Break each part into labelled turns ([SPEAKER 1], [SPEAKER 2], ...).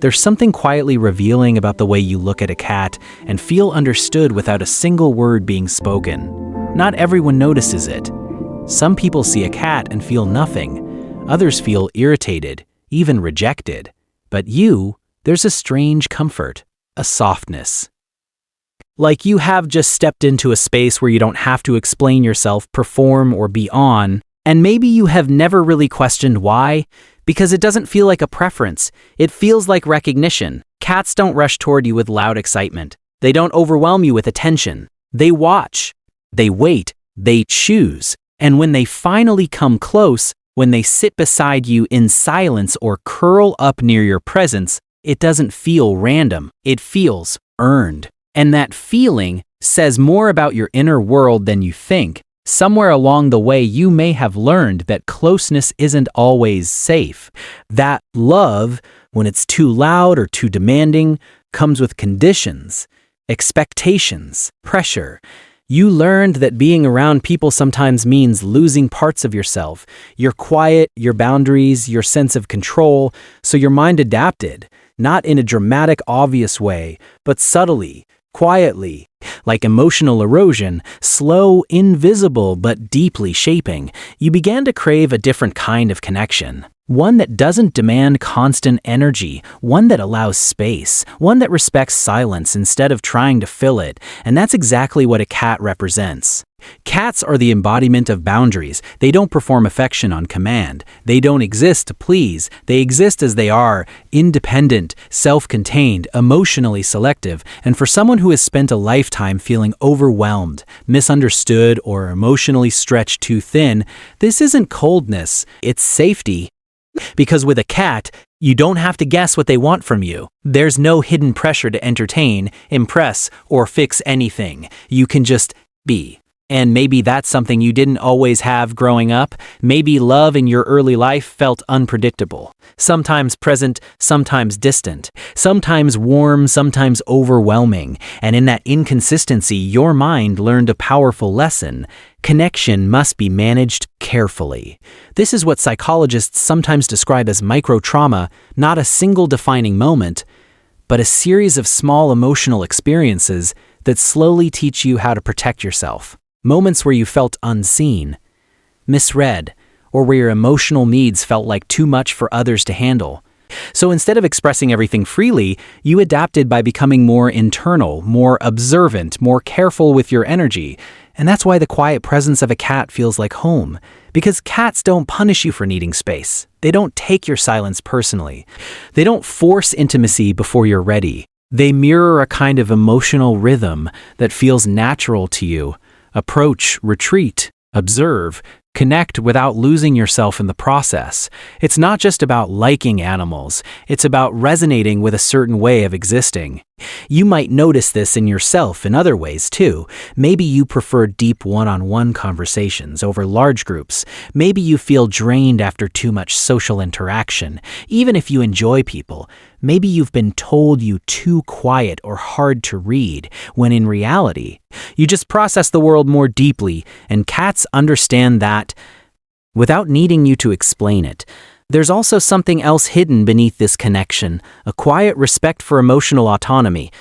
[SPEAKER 1] There's something quietly revealing about the way you look at a cat and feel understood without a single word being spoken. Not everyone notices it. Some people see a cat and feel nothing. Others feel irritated, even rejected. But there's a strange comfort, a softness. Like you have just stepped into a space where you don't have to explain yourself, perform, or be on. And maybe you have never really questioned why, because it doesn't feel like a preference. It feels like recognition. Cats don't rush toward you with loud excitement. They don't overwhelm you with attention. They watch. They wait. They choose. And when they finally come close, when they sit beside you in silence or curl up near your presence, it doesn't feel random. It feels earned. And that feeling says more about your inner world than you think. Somewhere along the way, you may have learned that closeness isn't always safe. That love, when it's too loud or too demanding, comes with conditions, expectations, pressure. You learned that being around people sometimes means losing parts of yourself, your quiet, your boundaries, your sense of control, so your mind adapted, not in a dramatic, obvious way, but subtly, quietly, like emotional erosion, slow, invisible, but deeply shaping. You began to crave a different kind of connection. One that doesn't demand constant energy, one that allows space, one that respects silence instead of trying to fill it, and that's exactly what a cat represents. Cats are the embodiment of boundaries. They don't perform affection on command. They don't exist to please. They exist as they are, independent, self-contained, emotionally selective, and for someone who has spent a lifetime feeling overwhelmed, misunderstood, or emotionally stretched too thin, this isn't coldness, it's safety. Because with a cat, you don't have to guess what they want from you. There's no hidden pressure to entertain, impress, or fix anything. You can just be. And maybe that's something you didn't always have growing up. Maybe love in your early life felt unpredictable. Sometimes present, sometimes distant. Sometimes warm, sometimes overwhelming. And in that inconsistency, your mind learned a powerful lesson. Connection must be managed carefully. This is what psychologists sometimes describe as microtrauma, not a single defining moment, but a series of small emotional experiences that slowly teach you how to protect yourself. Moments where you felt unseen, misread, or where your emotional needs felt like too much for others to handle. So instead of expressing everything freely, you adapted by becoming more internal, more observant, more careful with your energy. And that's why the quiet presence of a cat feels like home. Because cats don't punish you for needing space. They don't take your silence personally. They don't force intimacy before you're ready. They mirror a kind of emotional rhythm that feels natural to you. Approach, retreat, observe, connect without losing yourself in the process. It's not just about liking animals, it's about resonating with a certain way of existing. You might notice this in yourself in other ways too. Maybe you prefer deep one-on-one conversations over large groups. Maybe you feel drained after too much social interaction, even if you enjoy people. Maybe you've been told you're too quiet or hard to read, when in reality, you just process the world more deeply, and cats understand that without needing you to explain it. There's also something else hidden beneath this connection, a quiet respect for emotional autonomy.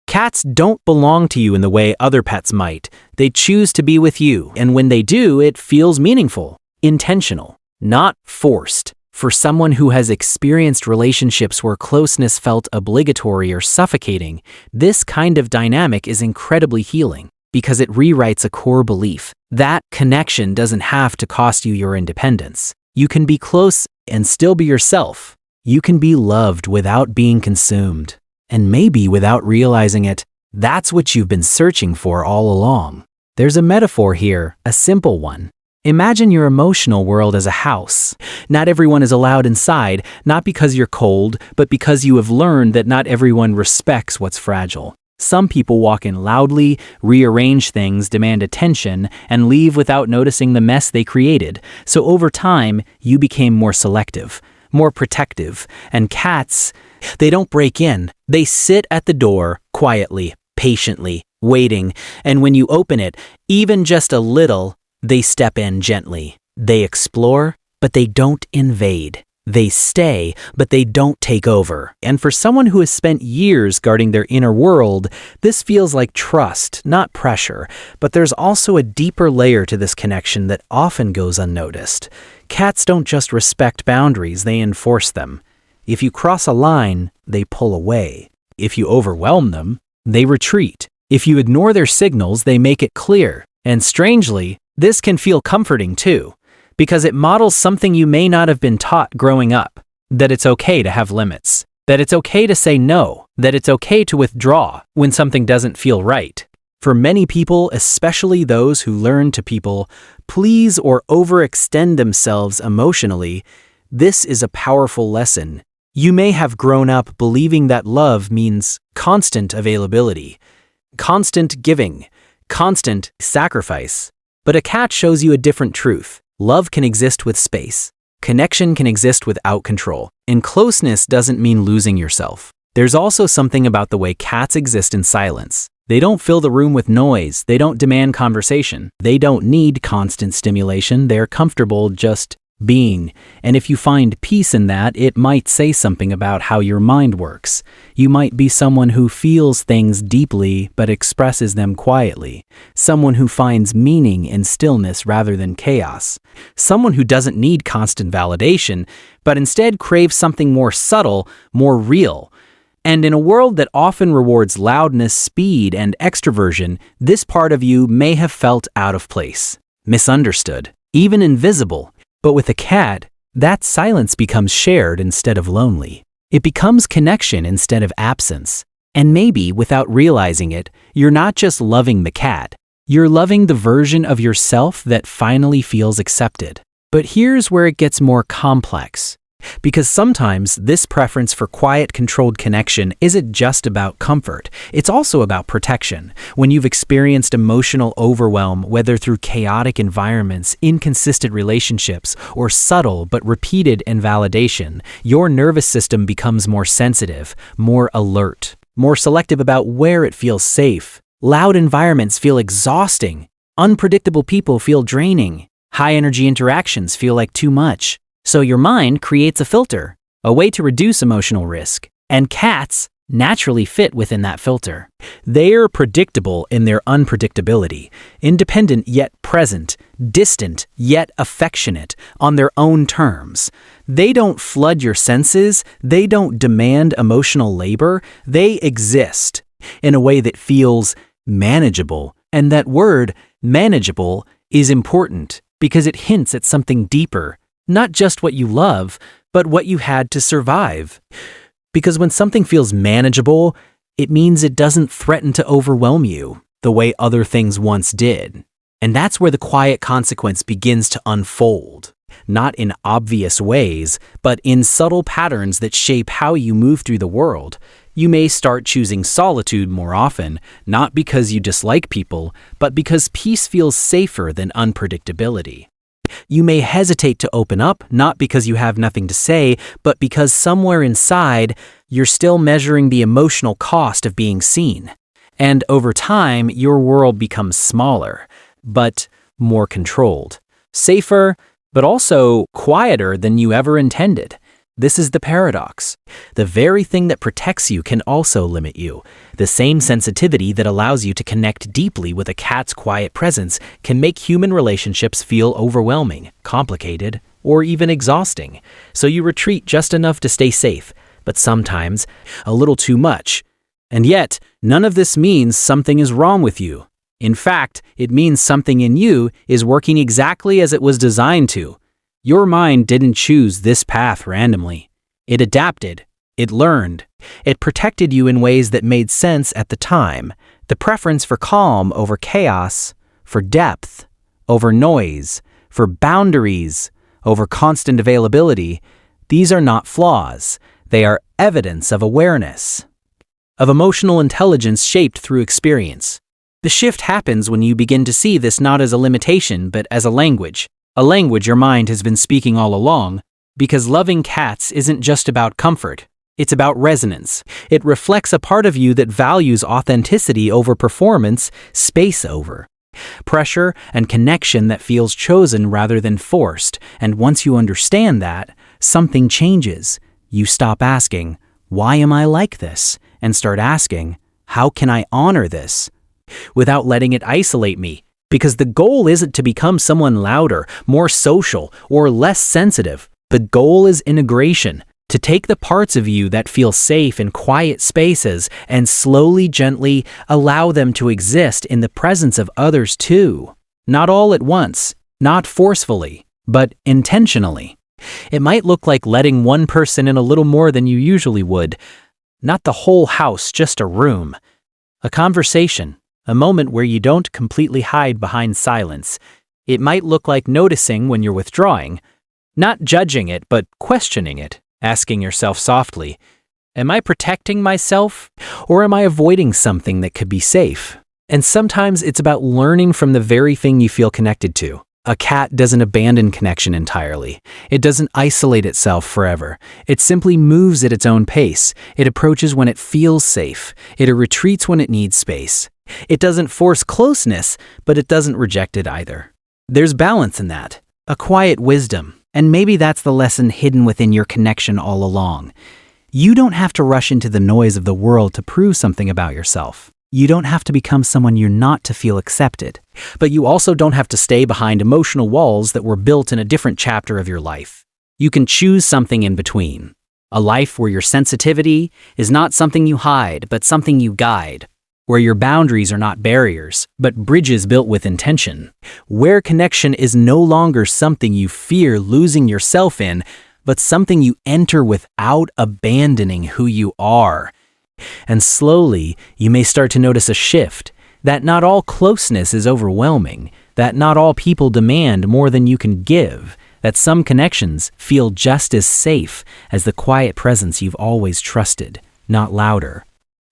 [SPEAKER 1] Cats don't belong to you in the way other pets might. They choose to be with you, and when they do, it feels meaningful, intentional, not forced. For someone who has experienced relationships where closeness felt obligatory or suffocating, this kind of dynamic is incredibly healing because it rewrites a core belief. That connection doesn't have to cost you your independence. You can be close and still be yourself. You can be loved without being consumed. And maybe without realizing it, that's what you've been searching for all along. There's a metaphor here, a simple one. Imagine your emotional world as a house. Not everyone is allowed inside, not because you're cold, but because you have learned that not everyone respects what's fragile. Some people walk in loudly, rearrange things, demand attention, and leave without noticing the mess they created. So over time, you became more selective, more protective. And cats, they don't break in. They sit at the door, quietly, patiently, waiting. And when you open it, even just a little, they step in gently. They explore, but they don't invade. They stay, but they don't take over. And for someone who has spent years guarding their inner world, this feels like trust, not pressure. But there's also a deeper layer to this connection that often goes unnoticed. Cats don't just respect boundaries, they enforce them. If you cross a line, they pull away. If you overwhelm them, they retreat. If you ignore their signals, they make it clear. And strangely, this can feel comforting too, because it models something you may not have been taught growing up, that it's okay to have limits, that it's okay to say no, that it's okay to withdraw when something doesn't feel right. For many people, especially those who learn to people please or overextend themselves emotionally, this is a powerful lesson. You may have grown up believing that love means constant availability, constant giving, constant sacrifice. But a cat shows you a different truth. Love can exist with space. Connection can exist without control. And closeness doesn't mean losing yourself. There's also something about the way cats exist in silence. They don't fill the room with noise. They don't demand conversation. They don't need constant stimulation. They're comfortable just being. And if you find peace in that, it might say something about how your mind works. You might be someone who feels things deeply but expresses them quietly. Someone who finds meaning in stillness rather than chaos. Someone who doesn't need constant validation, but instead craves something more subtle, more real. And in a world that often rewards loudness, speed, and extroversion, this part of you may have felt out of place, misunderstood, even invisible. But with a cat, that silence becomes shared instead of lonely. It becomes connection instead of absence. And maybe, without realizing it, you're not just loving the cat. You're loving the version of yourself that finally feels accepted. But here's where it gets more complex. Because sometimes this preference for quiet, controlled connection isn't just about comfort. It's also about protection. When you've experienced emotional overwhelm, whether through chaotic environments, inconsistent relationships, or subtle but repeated invalidation, your nervous system becomes more sensitive, more alert, more selective about where it feels safe. Loud environments feel exhausting. Unpredictable people feel draining. High-energy interactions feel like too much. So your mind creates a filter, a way to reduce emotional risk. And cats naturally fit within that filter. They're predictable in their unpredictability, independent yet present, distant yet affectionate, on their own terms. They don't flood your senses, they don't demand emotional labor, they exist in a way that feels manageable. And that word, manageable, is important because it hints at something deeper. Not just what you love, but what you had to survive. Because when something feels manageable, it means it doesn't threaten to overwhelm you the way other things once did. And that's where the quiet consequence begins to unfold. Not in obvious ways, but in subtle patterns that shape how you move through the world. You may start choosing solitude more often, not because you dislike people, but because peace feels safer than unpredictability. You may hesitate to open up, not because you have nothing to say, but because somewhere inside, you're still measuring the emotional cost of being seen. And over time, your world becomes smaller, but more controlled. Safer, but also quieter than you ever intended. This is the paradox. The very thing that protects you can also limit you. The same sensitivity that allows you to connect deeply with a cat's quiet presence can make human relationships feel overwhelming, complicated, or even exhausting. So you retreat just enough to stay safe, but sometimes a little too much. And yet, none of this means something is wrong with you. In fact, it means something in you is working exactly as it was designed to. Your mind didn't choose this path randomly. It adapted. It learned. It protected you in ways that made sense at the time. The preference for calm over chaos, for depth over noise, for boundaries over constant availability, these are not flaws. They are evidence of awareness, of emotional intelligence shaped through experience. The shift happens when you begin to see this not as a limitation, but as a language your mind has been speaking all along, because loving cats isn't just about comfort. It's about resonance. It reflects a part of you that values authenticity over performance, space over pressure, and connection that feels chosen rather than forced. And once you understand that, something changes. You stop asking, "Why am I like this?" and start asking, "How can I honor this?" without letting it isolate me. Because the goal isn't to become someone louder, more social, or less sensitive. The goal is integration, to take the parts of you that feel safe in quiet spaces and slowly, gently allow them to exist in the presence of others too. Not all at once, not forcefully, but intentionally. It might look like letting one person in a little more than you usually would. Not the whole house, just a room. A conversation. A moment where you don't completely hide behind silence. It might look like noticing when you're withdrawing, not judging it, but questioning it, asking yourself softly, "Am I protecting myself, or am I avoiding something that could be safe?" And sometimes it's about learning from the very thing you feel connected to. A cat doesn't abandon connection entirely. It doesn't isolate itself forever. It simply moves at its own pace. It approaches when it feels safe. It retreats when it needs space. It doesn't force closeness, but it doesn't reject it either. There's balance in that, a quiet wisdom, and maybe that's the lesson hidden within your connection all along. You don't have to rush into the noise of the world to prove something about yourself. You don't have to become someone you're not to feel accepted. But you also don't have to stay behind emotional walls that were built in a different chapter of your life. You can choose something in between. A life where your sensitivity is not something you hide, but something you guide. Where your boundaries are not barriers, but bridges built with intention. Where connection is no longer something you fear losing yourself in, but something you enter without abandoning who you are. And slowly, you may start to notice a shift, that not all closeness is overwhelming, that not all people demand more than you can give, that some connections feel just as safe as the quiet presence you've always trusted, not louder,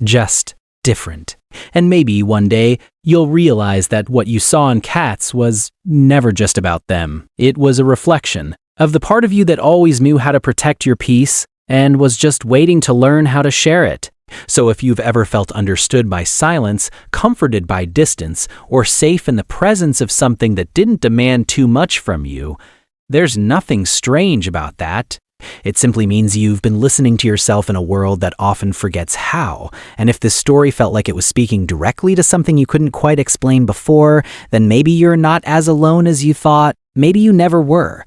[SPEAKER 1] just different. And maybe one day, you'll realize that what you saw in cats was never just about them. It was a reflection of the part of you that always knew how to protect your peace and was just waiting to learn how to share it. So if you've ever felt understood by silence, comforted by distance, or safe in the presence of something that didn't demand too much from you, there's nothing strange about that. It simply means you've been listening to yourself in a world that often forgets how. And if this story felt like it was speaking directly to something you couldn't quite explain before, then maybe you're not as alone as you thought. Maybe you never were.